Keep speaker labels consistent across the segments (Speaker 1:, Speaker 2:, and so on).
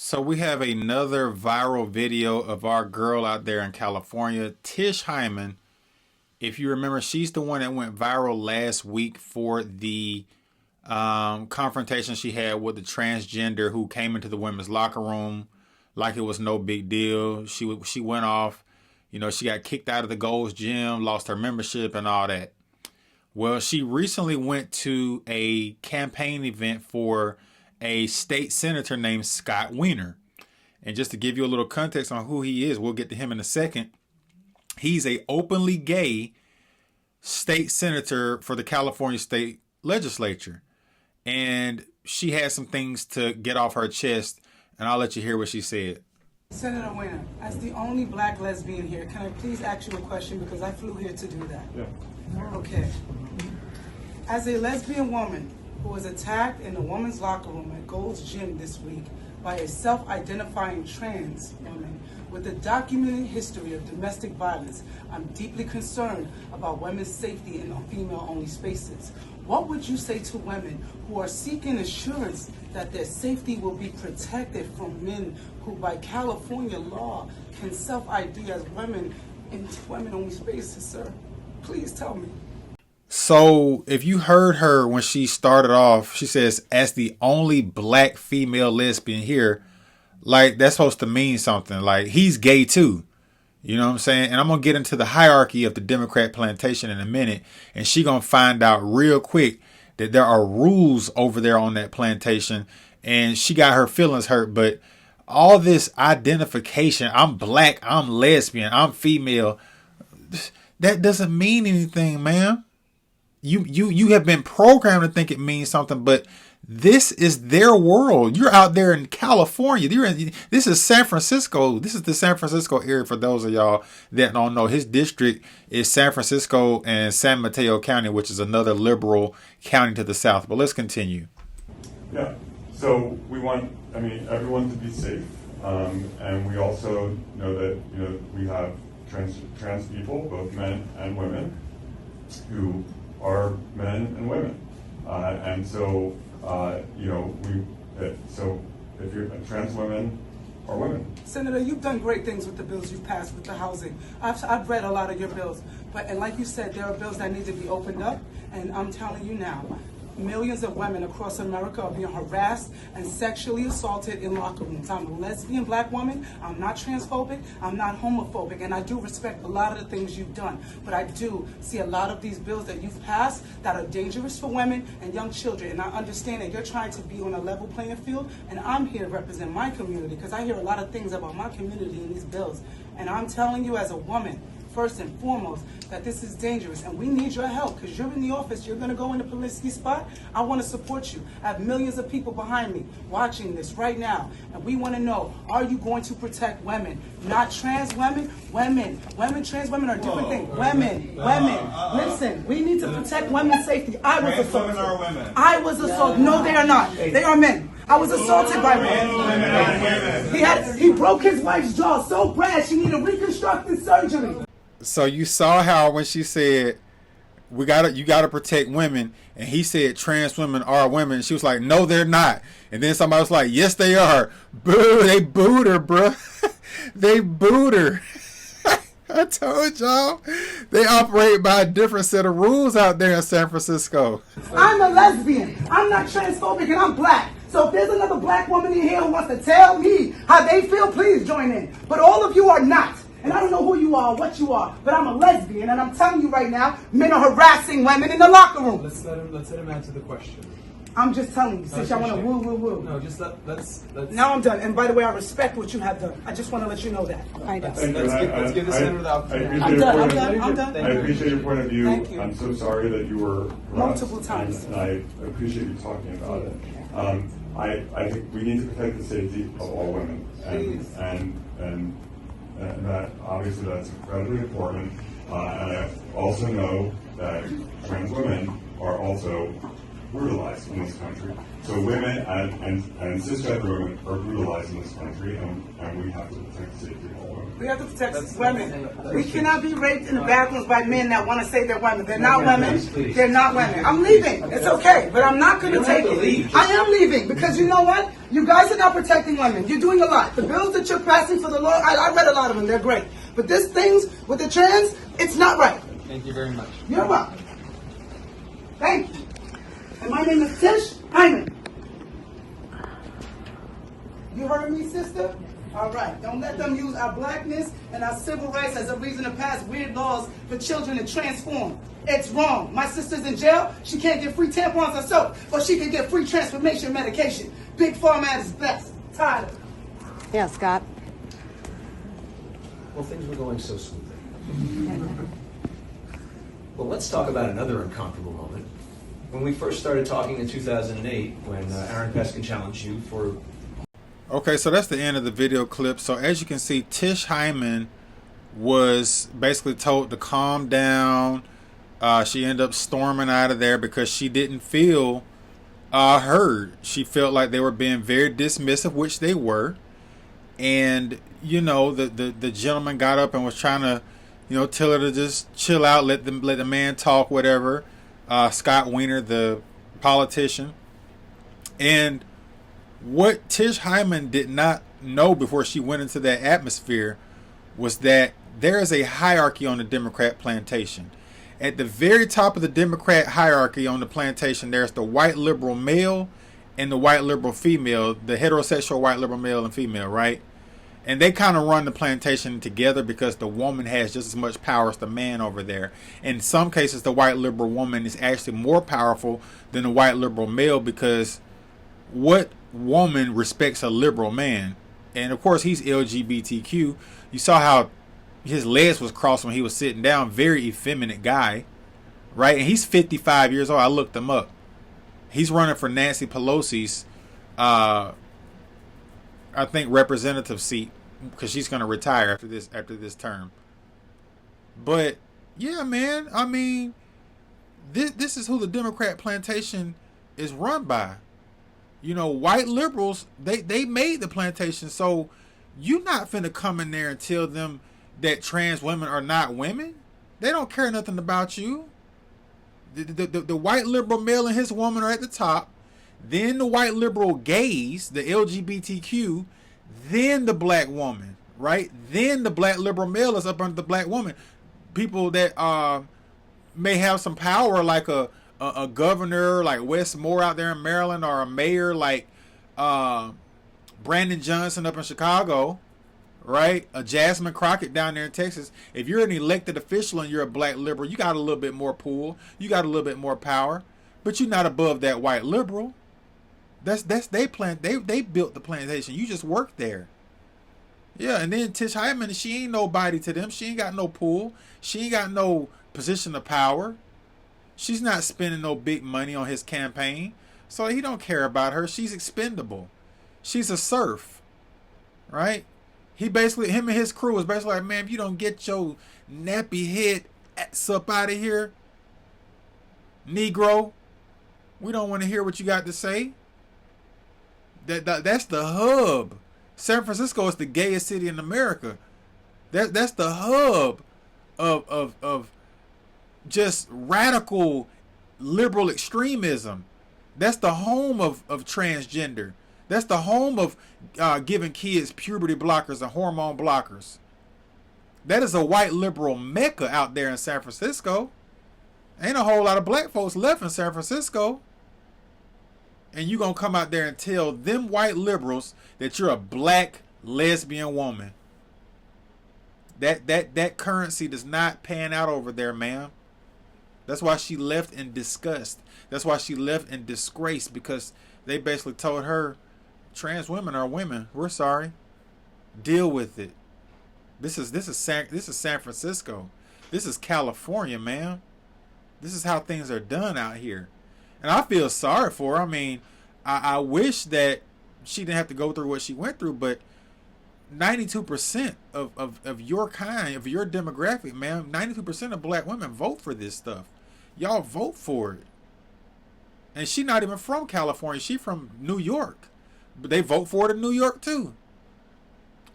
Speaker 1: So we have another viral video of our girl out there in California, Tish Hyman. If you remember, she's the one that went viral last week for the confrontation she had with the transgender who came into the women's locker room like it was no big deal. She went off, she got kicked out of the Gold's Gym, lost her membership and all that. Well, she recently went to a campaign event for a state senator named Scott Wiener. And just to give you a little context on who he is, we'll get to him in a second. He's a openly gay state senator for the California state legislature. And she had some things to get off her chest, and I'll let you hear what she said.
Speaker 2: Senator Wiener, as the only black lesbian here, can I please ask you a question because I flew here to do that?
Speaker 3: Yeah.
Speaker 2: Okay. As a lesbian woman who was attacked in a woman's locker room at Gold's Gym this week by a self-identifying trans woman with a documented history of domestic violence, I'm deeply concerned about women's safety in female-only spaces. What would you say to women who are seeking assurance that their safety will be protected from men who, by California law, can self-ID as women in women-only spaces, sir? Please tell me.
Speaker 1: So if you heard her when she started off, she says, as the only black female lesbian here, like that's supposed to mean something. Like he's gay too. You know what I'm saying? And I'm going to get into the hierarchy of the Democrat plantation in a minute. And she going to find out real quick that there are rules over there on that plantation. And she got her feelings hurt. But all this identification, I'm black, I'm lesbian, I'm female, that doesn't mean anything, man. You have been programmed to think it means something, but this is their world. You're out there in California. This is San Francisco. This is the San Francisco area for those of y'all that don't know. His district is San Francisco and San Mateo County, which is another liberal county to the south. But let's continue.
Speaker 3: Yeah. So we want, everyone to be safe, and we also know that we have trans people, both men and women, who are men and women, and so so if you're trans women are women.
Speaker 2: Senator, you've done great things with the bills you've passed with the housing. I've read a lot of your bills, and like you said, there are bills that need to be opened up, and I'm telling you now, millions of women across America are being harassed and sexually assaulted in locker rooms. I'm a lesbian black woman. I'm not transphobic. I'm not homophobic. And I do respect a lot of the things you've done. But I do see a lot of these bills that you've passed that are dangerous for women and young children. And I understand that you're trying to be on a level playing field. And I'm here to represent my community because I hear a lot of things about my community in these bills. And I'm telling you as a woman, first and foremost, that this is dangerous and we need your help because you're in the office, you're going to go in the Polisky spot. I want to support you. I have millions of people behind me watching this right now, and we want to know, are you going to protect women? Not trans women, women. Trans women are different things. Women. Listen, we need to protect women's safety. I was assaulted.
Speaker 4: Women are women.
Speaker 2: I was assaulted. No, they are not. They are men. I was assaulted by women. He broke his wife's jaw so bad she needed reconstructive surgery.
Speaker 1: So you saw how when she said, you gotta protect women, and he said trans women are women. She was like, no, they're not. And then somebody was like, yes, they are. Boo, they booed her, bro. They booed her. I told y'all, they operate by a different set of rules out there in San Francisco.
Speaker 2: I'm a lesbian. I'm not transphobic, and I'm black. So if there's another black woman in here who wants to tell me how they feel, please join in. But all of you are not. And I don't know who you are or what you are, but I'm a lesbian, and I'm telling you right now, men are harassing women in the locker room.
Speaker 4: Let's let him answer the question.
Speaker 2: I'm just telling you, since y'all want to woo.
Speaker 4: No, just let's.
Speaker 2: Now I'm done. And by the way, I respect what you have done. I just want to let you know that.
Speaker 4: Let's give the senator the opportunity.
Speaker 2: I'm done.
Speaker 3: I appreciate your point of view.
Speaker 2: Thank you.
Speaker 3: I'm so sorry that you were harassed,
Speaker 2: Multiple times.
Speaker 3: and I appreciate you talking about it. I think we need to protect the safety of all women, and that obviously that's incredibly important. And I also know that trans women are also brutalized in this country. So women and cisgender women are brutalized in this country, and we have to protect the safety of all women.
Speaker 2: We have to protect women. We cannot be raped in the bathrooms by men that want to say they're women. They're not women. They're not women. I'm leaving. It's okay, but I'm not going to take it. I am leaving because you know what? You guys are not protecting women. You're doing a lot. The bills that you're passing for the law, I read a lot of them. They're great. But this things with the trans, it's not right.
Speaker 4: Thank you very much.
Speaker 2: You're welcome. Thank you. And my name is Tish Hyman. You heard me, sister? All right. Don't let them use our blackness and our civil rights as a reason to pass weird laws for children to transform. It's wrong. My sister's in jail. She can't get free tampons or soap, but she can get free transformation medication. Big Pharma at its best. Tired of it.
Speaker 5: Yeah, Scott.
Speaker 6: Well, things were going so smoothly. Well, let's talk about another uncomfortable moment. When we first started talking in 2008, when Aaron Peskin challenged you for...
Speaker 1: Okay, so that's the end of the video clip. So as you can see, Tish Hyman was basically told to calm down. She ended up storming out of there because she didn't feel heard. She felt like they were being very dismissive, which they were. And, you know, the gentleman got up and was trying to, you know, tell her to just chill out, let the man talk, whatever. Scott Wiener, the politician. And what Tish Hyman did not know before she went into that atmosphere was that there is a hierarchy on the Democrat plantation. At the very top of the Democrat hierarchy on the plantation, there's the white liberal male and the white liberal female, the heterosexual white liberal male and female, right? And they kind of run the plantation together because the woman has just as much power as the man over there. In some cases, the white liberal woman is actually more powerful than the white liberal male because what woman respects a liberal man? And of course, he's LGBTQ. You saw how his legs was crossed when he was sitting down. Very effeminate guy, right? And he's 55 years old. I looked him up. He's running for Nancy Pelosi's, I think, representative seat because she's going to retire after this term. But yeah, man, I mean, this is who the Democrat plantation is run by. You know, white liberals, they made the plantation, so you're not finna come in there and tell them that trans women are not women. They don't care nothing about you. The white liberal male and his woman are at the top. Then the white liberal gays, the LGBTQ, then the black woman, right? Then the black liberal male is up under the black woman. People that may have some power, like a governor like Wes Moore out there in Maryland, or a mayor like Brandon Johnson up in Chicago, right? A Jasmine Crockett down there in Texas. If you're an elected official and you're a black liberal, you got a little bit more pull, you got a little bit more power, but you're not above that white liberal. That's they built the plantation. You just work there. Yeah, and then Tish Hyman, she ain't nobody to them. She ain't got no pull. She ain't got no position of power. She's not spending no big money on his campaign, so he don't care about her. She's expendable. She's a serf, right? Him and his crew is basically like, man, if you don't get your nappy head ass up out of here, Negro, we don't want to hear what you got to say. That's the hub. San Francisco is the gayest city in America. That's the hub of just radical liberal extremism. That's the home of transgender. That's the home of giving kids puberty blockers and hormone blockers. That is a white liberal mecca out there in San Francisco. Ain't a whole lot of black folks left in San Francisco. And you gonna come out there and tell them white liberals that you're a black lesbian woman. That currency does not pan out over there, ma'am. That's why she left in disgust. That's why she left in disgrace, because they basically told her, trans women are women. We're sorry. Deal with it. This is San Francisco. This is California, ma'am. This is how things are done out here. And I feel sorry for her. I mean, I wish that she didn't have to go through what she went through, but 92% of your kind, of your demographic, man, 92% of black women vote for this stuff. Y'all vote for it. And she not even from California. She from New York. But they vote for it in New York too.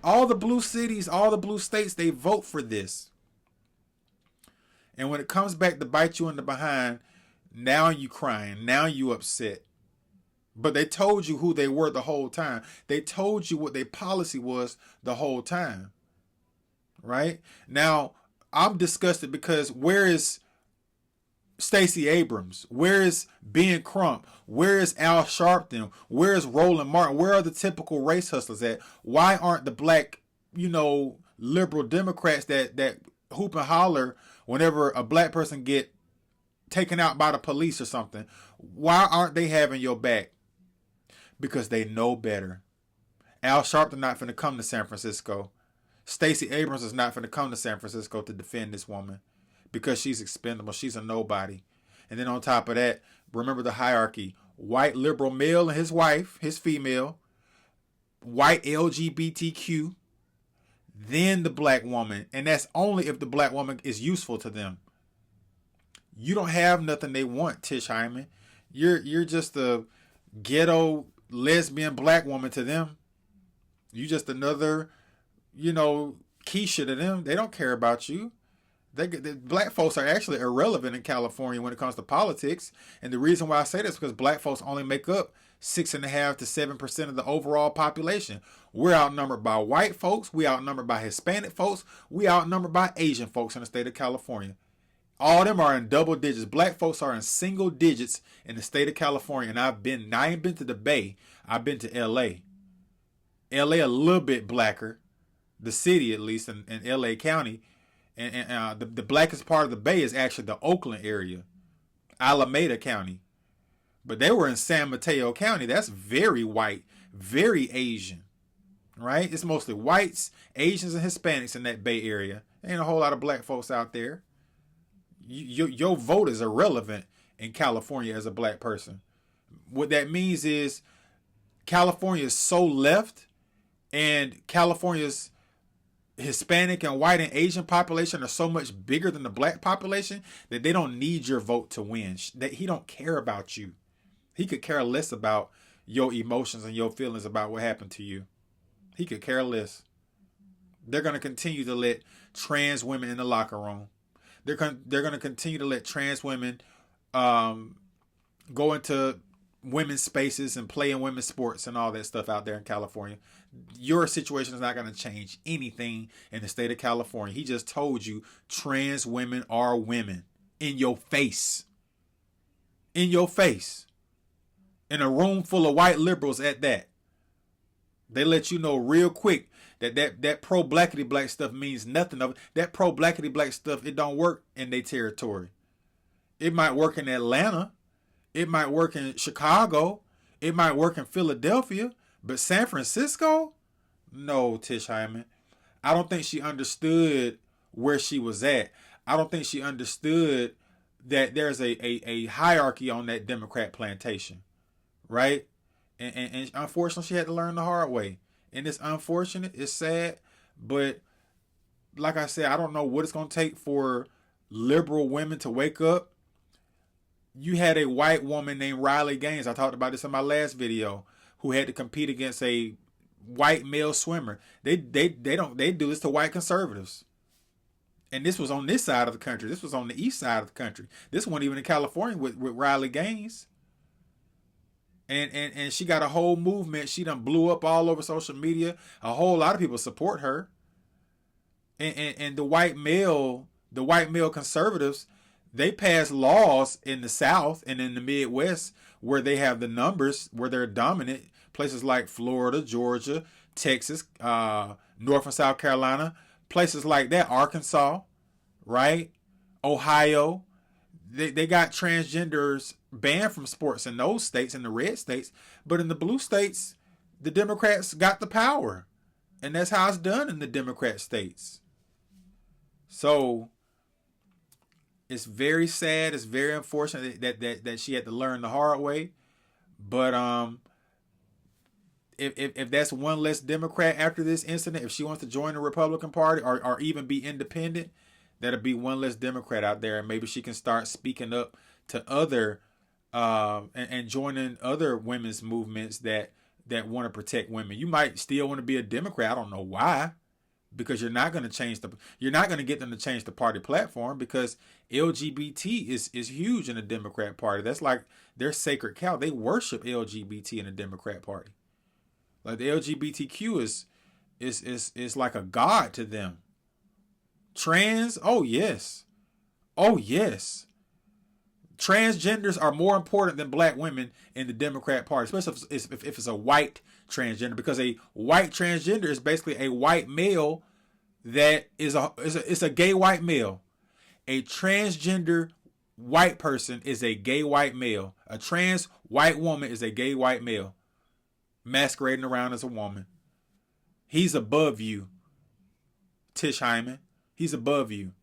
Speaker 1: All the blue cities, all the blue states, they vote for this. And when it comes back to bite you in the behind, now you crying. Now you upset. But they told you who they were the whole time. They told you what their policy was the whole time. Right? Now, I'm disgusted because where is Stacey Abrams? Where is Ben Crump? Where is Al Sharpton? Where is Roland Martin? Where are the typical race hustlers at? Why aren't the black, liberal Democrats that hoop and holler whenever a black person get taken out by the police or something? Why aren't they having your back? Because they know better. Al Sharpton not finna come to San Francisco. Stacey Abrams is not finna come to San Francisco to defend this woman because she's expendable. She's a nobody. And then on top of that, remember the hierarchy. White liberal male and his wife, his female. White LGBTQ. Then the black woman. And that's only if the black woman is useful to them. You don't have nothing they want, Tish Hyman. You're just a ghetto lesbian black woman to them. You just another, Keisha to them. They don't care about you. The black folks are actually irrelevant in California when it comes to politics. And the reason why I say this is because black folks only make up 6.5% to 7% of the overall population. We're outnumbered by white folks. We outnumbered by Hispanic folks. We outnumbered by Asian folks in the state of California. All of them are in double digits. Black folks are in single digits in the state of California. And I ain't been to the Bay. I've been to LA. LA a little bit blacker. The city, at least, in LA County. And the blackest part of the Bay is actually the Oakland area. Alameda County. But they were in San Mateo County. That's very white. Very Asian. Right? It's mostly whites, Asians, and Hispanics in that Bay area. There ain't a whole lot of black folks out there. Your vote is irrelevant in California as a black person. What that means is California is so left, and California's Hispanic and white and Asian population are so much bigger than the black population that they don't need your vote to win. That he don't care about you. He could care less about your emotions and your feelings about what happened to you. He could care less. They're going to continue to let trans women in the locker room. They're going to continue to let trans women go into women's spaces and play in women's sports and all that stuff out there in California. Your situation is not going to change anything in the state of California. He just told you trans women are women in your face. In your face. In a room full of white liberals at that. They let you know real quick that pro-blackity black stuff means nothing of it. That pro-blackity black stuff, it don't work in their territory. It might work in Atlanta. It might work in Chicago. It might work in Philadelphia. But San Francisco? No, Tish Hyman. I don't think she understood where she was at. I don't think she understood that there's a hierarchy on that Democrat plantation. Right? And unfortunately, she had to learn the hard way. And it's unfortunate. It's sad. But like I said, I don't know what it's going to take for liberal women to wake up. You had a white woman named Riley Gaines. I talked about this in my last video, who had to compete against a white male swimmer. They do this to white conservatives. And this was on this side of the country. This was on the east side of the country. This wasn't even in California with Riley Gaines. And she got a whole movement. She done blew up all over social media. A whole lot of people support her. And the white male conservatives, they pass laws in the South and in the Midwest where they have the numbers, where they're dominant. Places like Florida, Georgia, Texas, North and South Carolina, places like that, Arkansas, right? Ohio. They got transgenders banned from sports in those states, in the red states. But in the blue states, the Democrats got the power. And that's how it's done in the Democrat states. So it's very sad. It's very unfortunate that she had to learn the hard way. But if that's one less Democrat after this incident, if she wants to join the Republican Party or even be independent, that'll be one less Democrat out there. And maybe she can start speaking up to other and joining other women's movements that want to protect women. You might still want to be a Democrat. I don't know why, because you're not going to get them to change the party platform, because LGBT is huge in the Democrat Party. That's like their sacred cow. They worship LGBT in the Democrat Party. Like the LGBTQ is like a god to them. Trans, oh yes. Oh yes. Transgenders are more important than black women in the Democrat Party, especially if it's a white transgender, because a white transgender is basically a white male that is a gay white male. A transgender white person is a gay white male. A trans white woman is a gay white male masquerading around as a woman. He's above you, Tish Hyman. He's above you.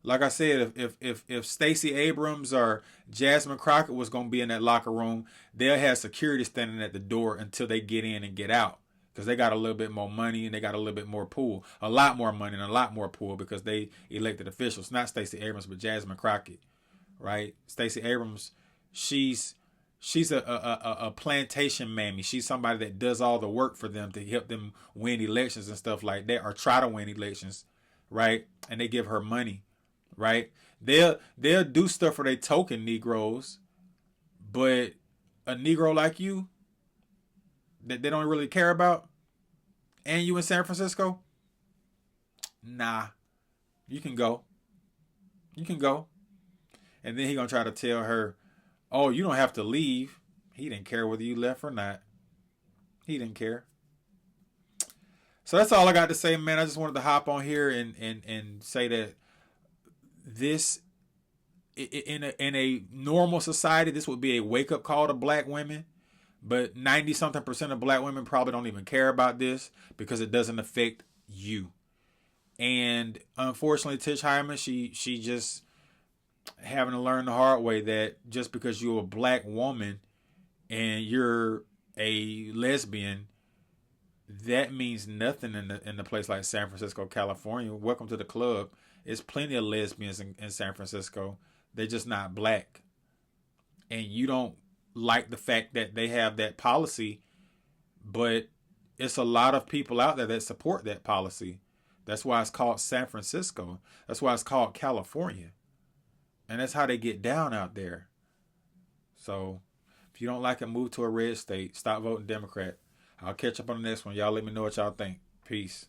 Speaker 1: Like I said, if Stacey Abrams or Jasmine Crockett was going to be in that locker room, they'll have security standing at the door until they get in and get out, because they got a little bit more money and they got a little bit more pool, a lot more money and a lot more pool, because they elected officials. Not Stacey Abrams, but Jasmine Crockett, right? Stacey Abrams, she's a plantation mammy. She's somebody that does all the work for them to help them win elections and stuff like that, or try to win elections, right? And they give her money. Right? They'll do stuff for their token Negroes, but a Negro like you that they don't really care about, and you in San Francisco, nah, you can go. You can go. And then he gonna try to tell her, oh, you don't have to leave. He didn't care whether you left or not. He didn't care. So that's all I got to say, man. I just wanted to hop on here and say that this, in a normal society, this would be a wake up call to black women, but 90-something% of black women probably don't even care about this, because it doesn't affect you. And unfortunately, Tish Hyman, she just having to learn the hard way that just because you're a black woman and you're a lesbian, that means nothing in a place like San Francisco, California. Welcome to the club. There's plenty of lesbians in San Francisco. They're just not black. And you don't like the fact that they have that policy, but it's a lot of people out there that support that policy. That's why it's called San Francisco. That's why it's called California. And that's how they get down out there. So if you don't like it, move to a red state. Stop voting Democrat. I'll catch up on the next one. Y'all let me know what y'all think. Peace.